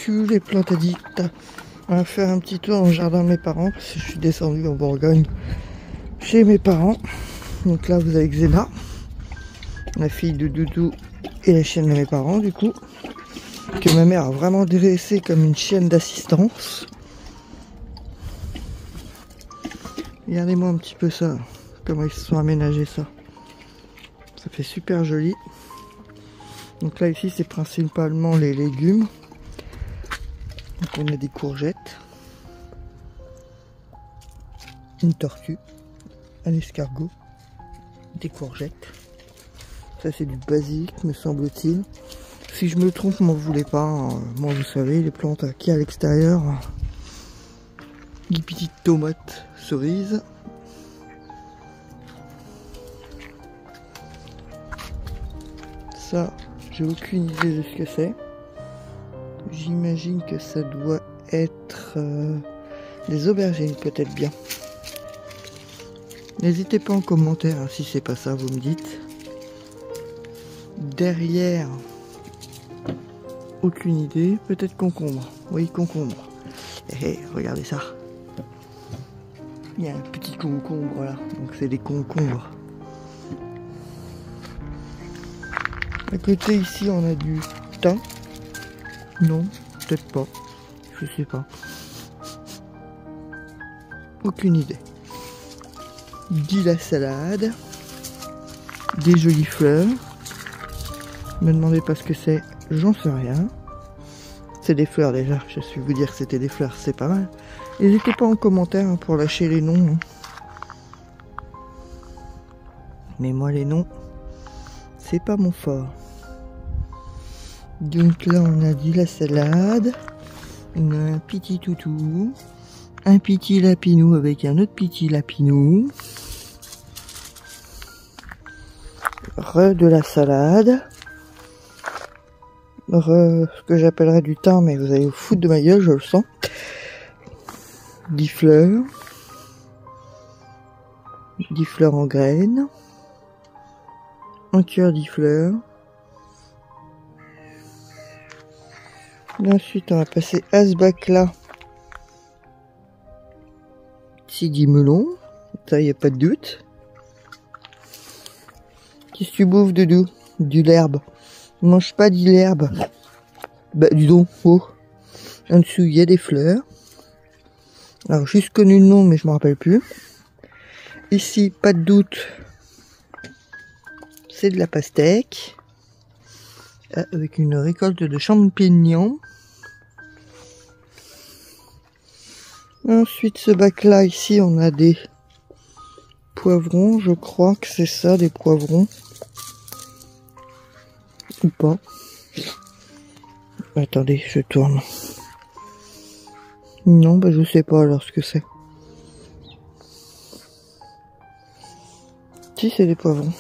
les plantes addictes. On va faire un petit tour dans le jardin de mes parents parce que je suis descendu en Bourgogne chez mes parents. Donc là vous avez Xena, la fille de Doudou et la chienne de mes parents du coup, que ma mère a vraiment dressée comme une chienne d'assistance. Regardez-moi un petit peu ça, comment ils se sont aménagés ça. Ça fait super joli. Donc là ici c'est principalement les légumes. Donc on a des courgettes, une tortue, un escargot, des courgettes. Ça c'est du basilic me semble-t-il. Si je me trompe, m'en voulez pas. Moi vous savez, les plantes qui à l'extérieur. Des petites tomates cerises. Ça, j'ai aucune idée de ce que c'est. J'imagine que ça doit être des aubergines, peut-être bien. N'hésitez pas en commentaire hein, si c'est pas ça, vous me dites. Derrière, aucune idée, peut-être concombre. Oui, concombre. Eh, regardez ça. Il y a un petit concombre là, donc c'est des concombres. À côté ici, on a du thym. Non, peut-être pas. Je sais pas. Aucune idée. De la salade. Des jolies fleurs. Me demandez pas ce que c'est, j'en sais rien. C'est des fleurs déjà, je suis vous dire que c'était des fleurs, c'est pas mal. N'hésitez pas en commentaire hein, pour lâcher les noms. Hein. Mais moi les noms, c'est pas mon fort. Donc là on a dit la salade. On a un petit toutou. Un petit lapinou avec un autre petit lapinou. De la salade. Ce que j'appellerais du thym, mais vous allez vous foutre de ma gueule, je le sens. 10 fleurs. 10 fleurs en graines. Un cœur 10 fleurs. Et ensuite, on va passer à ce bac-là. C'est 10 melons. Ça, il n'y a pas de doute. Qu'est-ce que tu bouffes, Doudou? Du l'herbe. Mange pas de l'herbe. Bah, dis donc, oh. En dessous, il y a des fleurs. Alors, juste connu le nom, mais je me rappelle plus. Ici, pas de doute. C'est de la pastèque. Avec une récolte de champignons. Ensuite, ce bac-là, ici, on a des poivrons. Je crois que c'est ça, des poivrons. Ou pas. Attendez, je tourne. Non, bah je sais pas alors ce que c'est. Si, c'est des poivrons.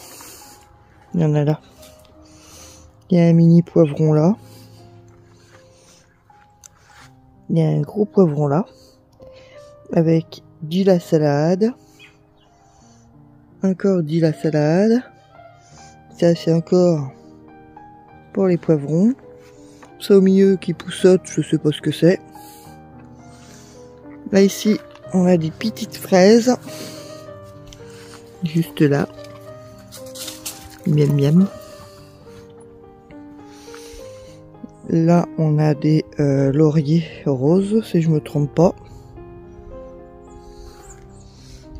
Il y en a là. Il y a un mini poivron là. Il y a un gros poivron là. Avec de la salade. Encore de la salade. Ça, c'est encore pour les poivrons. Ça au milieu qui poussote, je sais pas ce que c'est. Là ici, on a des petites fraises. Juste là. Miam miam. Là, on a des lauriers roses, si je me trompe pas.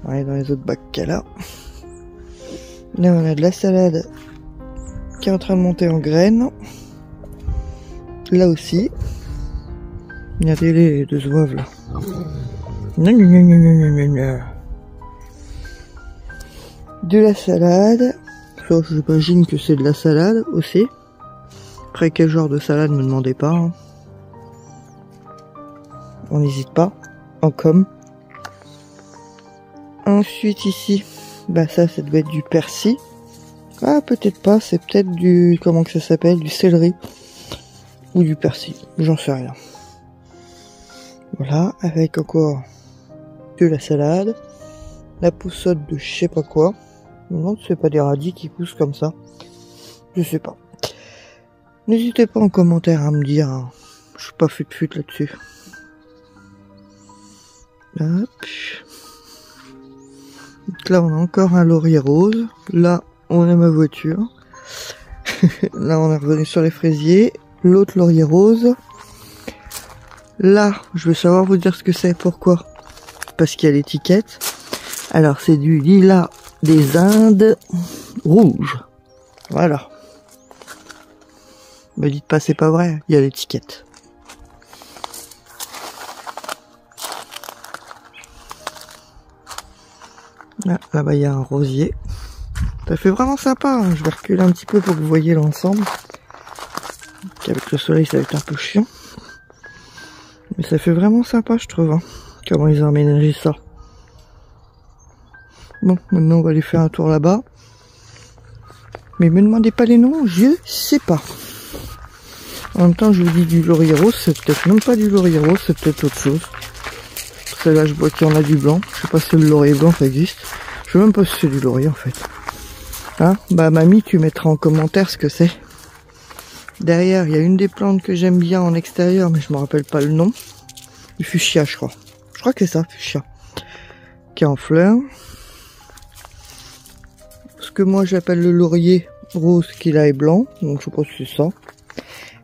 Ouais, dans les autres bacs qu'il y a là. Là, on a de la salade qui est en train de monter en graines. Là aussi. Il y a des laits de zouaves là. De la salade. Ça, j'imagine que c'est de la salade aussi. Après, quel genre de salade, ne me demandez pas. Hein. On n'hésite pas. En com. Ensuite, ici, bah ça doit être du persil. Ah, peut-être pas. C'est peut-être du... Comment que ça s'appelle? Du céleri. Ou du persil. J'en sais rien. Voilà. Avec encore de la salade. La poussotte de je sais pas quoi. Non, c'est pas des radis qui poussent comme ça. Je sais pas. N'hésitez pas en commentaire à me dire. Hein. Je suis pas fut là-dessus. Hop. Donc là, on a encore un laurier rose. Là, on a ma voiture. Là, on est revenu sur les fraisiers. L'autre laurier rose. Là, je veux savoir vous dire ce que c'est. Pourquoi? Parce qu'il y a l'étiquette. Alors, c'est du lilas des Indes rouge. Voilà. Me dites pas, c'est pas vrai. Il y a l'étiquette. Là-bas, il y a un rosier. Ça fait vraiment sympa. Hein. Je vais reculer un petit peu pour que vous voyez l'ensemble. Avec le soleil, ça va être un peu chiant. Mais ça fait vraiment sympa, je trouve. Hein. Comment ils ont aménagé ça. Bon, maintenant, on va aller faire un tour là-bas. Mais me demandez pas les noms, je sais pas. En même temps, je vous dis du laurier rose. C'est peut-être même pas du laurier rose, c'est peut-être autre chose. Là, je vois qu'il y en a du blanc. Je sais pas si le laurier blanc ça existe. Je sais même pas si c'est du laurier en fait. Hein? Bah mamie, tu mettras en commentaire ce que c'est. Derrière, il y a une des plantes que j'aime bien en extérieur, mais je me rappelle pas le nom. Du fuchsia, je crois. Je crois que c'est ça, fuchsia. Qui est en fleurs. Ce que moi j'appelle le laurier rose qui là est blanc. Donc je sais pas si c'est ça.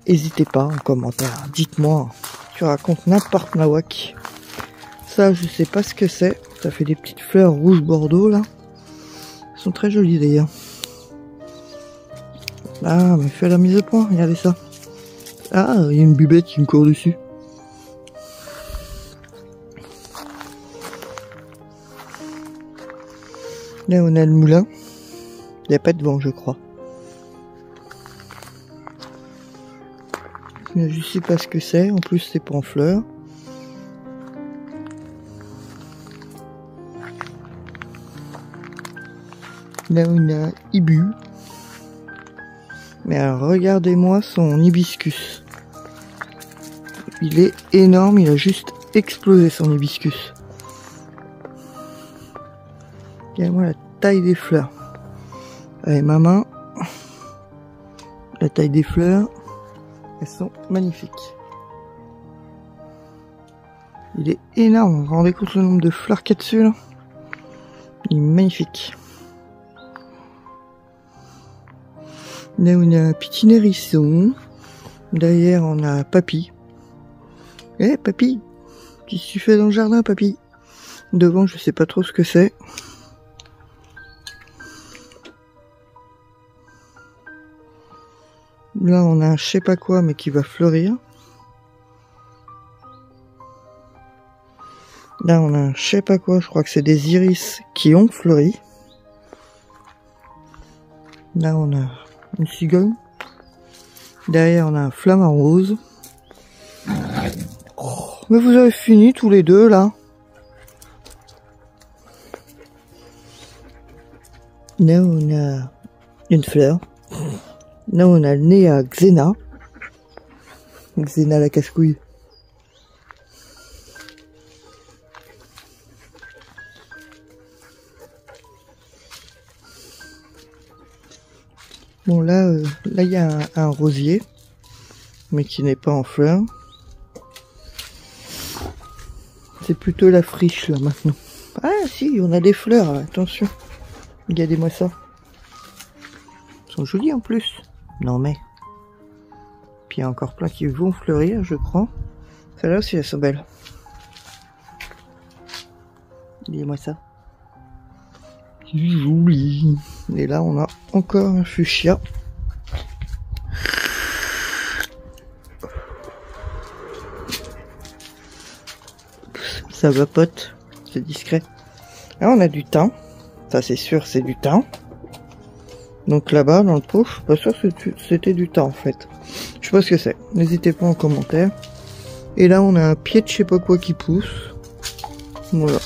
N'hésitez pas en commentaire. Dites-moi. Tu racontes n'importe nawak. Ça, je sais pas ce que c'est. Ça fait des petites fleurs rouge bordeaux là. Elles sont très jolies d'ailleurs. Ah, mais fais la mise au point, regardez ça. Ah, il y a une bubette qui me court dessus. Là, on a le moulin. Il n'y a pas de vent, je crois. Je sais pas ce que c'est. En plus, c'est pas en fleurs. Là, on a Ibu. Mais alors, regardez-moi son hibiscus. Il est énorme, il a juste explosé son hibiscus. Regardez-moi la taille des fleurs. Allez, ma main. La taille des fleurs. Elles sont magnifiques. Il est énorme, vous vous rendez compte le nombre de fleurs qu'il y a dessus là? Il est magnifique. Là on a petit hérisson. Derrière on a Papy. Eh Papy, qu'est-ce que tu fais dans le jardin Papy? Devant je sais pas trop ce que c'est. Là on a un je sais pas quoi mais qui va fleurir. Là on a un je sais pas quoi, je crois que c'est des iris qui ont fleuri. Là on a une cigogne. Derrière on a un flamant rose. Oh, mais vous avez fini tous les deux là. Là on a une fleur. Là on a le nez à Xena. Xena la casse-couille. Bon là, là il y a un rosier, mais qui n'est pas en fleurs. C'est plutôt la friche là maintenant. Ah si, on a des fleurs, attention. Regardez-moi ça. Elles sont jolies en plus. Non mais. Puis il y a encore plein qui vont fleurir, je crois. Celles-là aussi elles sont belles. Regardez-moi ça. Joli. Et là on a encore un fuchsia. Ça vapote, c'est discret. Là on a du thym. Ça c'est sûr, c'est du thym. Donc là-bas dans le pot, je suis pas sûr que c'était du thym en fait. Je sais pas ce que c'est. N'hésitez pas en commentaire. Et là on a un pied de je sais pas quoi qui pousse. Voilà.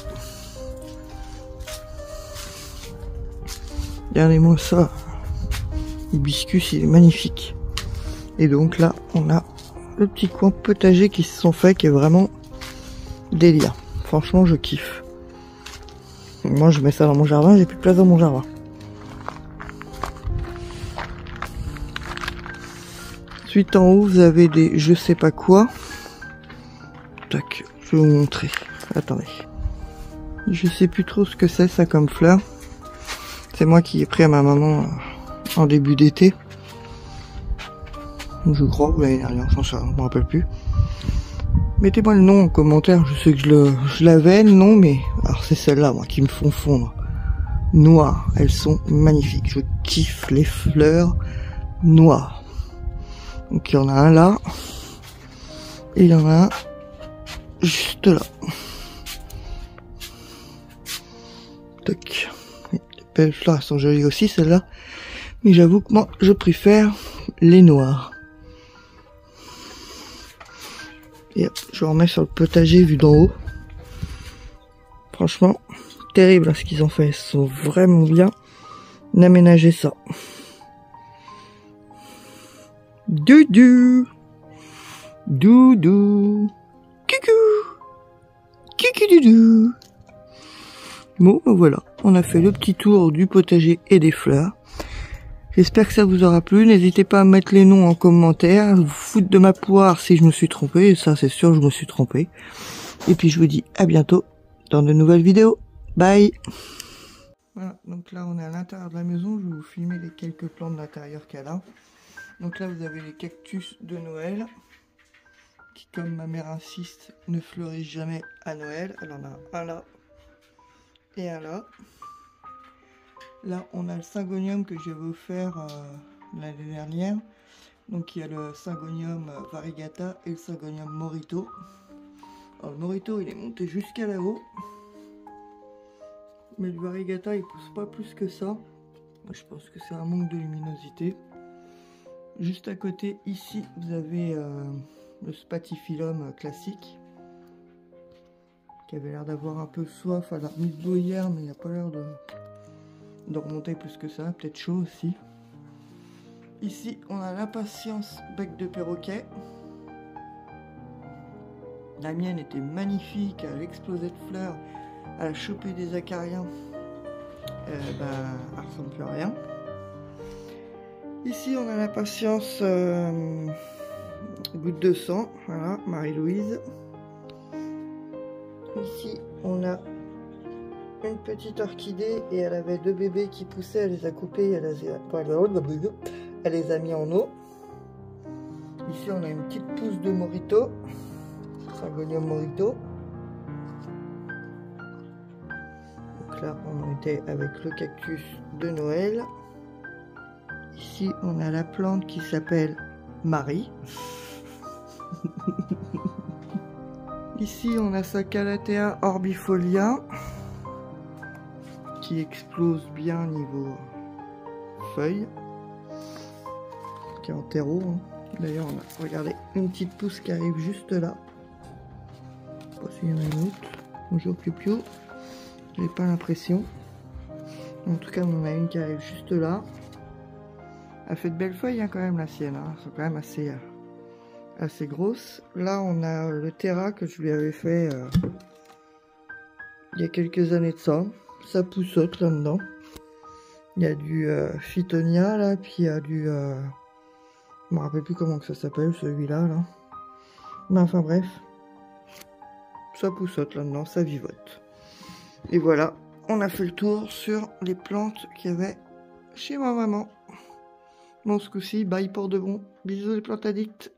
Regardez-moi ça. L'hibiscus il est magnifique. Et donc là on a le petit coin potager qui se sont faits qui est vraiment délire. Franchement je kiffe. Moi je mets ça dans mon jardin, j'ai plus de place dans mon jardin. Ensuite, en haut, vous avez des je sais pas quoi. Tac, je vais vous montrer. Attendez. Je sais plus trop ce que c'est ça comme fleur. C'est moi qui ai pris à ma maman en début d'été. Je crois, ou l'année dernière, je me rappelle plus. Mettez-moi le nom en commentaire, je sais que je l'avais, le nom, mais... Alors c'est celles-là, moi, qui me font fondre. Noires, elles sont magnifiques. Je kiffe les fleurs noires. Donc il y en a un là. Et il y en a un juste là. Tac. Les belles fleurs sont jolies aussi, celles-là. Mais j'avoue que moi, je préfère les noires. Et hop, je remets sur le potager vu d'en haut. Franchement, terrible hein, ce qu'ils ont fait. Ils sont vraiment bien aménagé ça. Doudou, doudou, coucou, coucou doudou. Bon, ben voilà, on a fait le petit tour du potager et des fleurs. J'espère que ça vous aura plu. N'hésitez pas à mettre les noms en commentaire, vous foutre de ma poire si je me suis trompé. Ça, c'est sûr, je me suis trompé. Et puis, je vous dis à bientôt dans de nouvelles vidéos. Bye. Voilà, donc là, on est à l'intérieur de la maison. Je vais vous filmer les quelques plantes d'intérieur qu'elle a. Donc là, vous avez les cactus de Noël, qui, comme ma mère insiste, ne fleurissent jamais à Noël. Elle en a un là et un là. Là, on a le syngonium que j'avais offert l'année dernière. Donc, il y a le syngonium variegata et le syngonium morito. Alors, le morito, il est monté jusqu'à là-haut. Mais le variegata, il pousse pas plus que ça. Je pense que c'est un manque de luminosité. Juste à côté, ici, vous avez le spathiphyllum classique. Qui avait l'air d'avoir un peu soif. Elle a remis de l'eau hier, mais il n'a pas l'air de remonter plus que ça, peut-être chaud aussi. Ici, on a l'impatience bec de perroquet. La mienne était magnifique, elle explosait de fleurs, elle a chopé des acariens. Elle ressemble plus à rien. Ici, on a l'impatience goutte de sang, voilà, Marie-Louise. Ici, on a une petite orchidée et elle avait deux bébés qui poussaient, elle les a coupés, elle les a mis en eau. Ici on a une petite pousse de morito, syngonium morito. Donc là on était avec le cactus de Noël. Ici on a la plante qui s'appelle Marie. Ici on a sa Calathea orbifolia, qui explose bien niveau feuilles, qui est en terreau. Hein. D'ailleurs, on a, regardez, une petite pousse qui arrive juste là. Je sais pas s'il y en a une autre. Bonjour Piu-Piu. J'ai pas l'impression. En tout cas, on en a une qui arrive juste là. Elle fait de belles feuilles hein, quand même la sienne. Hein. Elles sont quand même assez grosses. Là, on a le Terra que je lui avais fait il y a quelques années de ça. Ça poussote là-dedans. Il y a du Phytonia là, puis il y a du... je me rappelle plus comment que ça s'appelle celui-là. Là. Mais enfin bref. Ça poussote là-dedans, ça vivote. Et voilà, on a fait le tour sur les plantes qu'il y avait chez ma maman. Bon, ce coup-ci, bye pour de bon. Bisous les plantes addicts.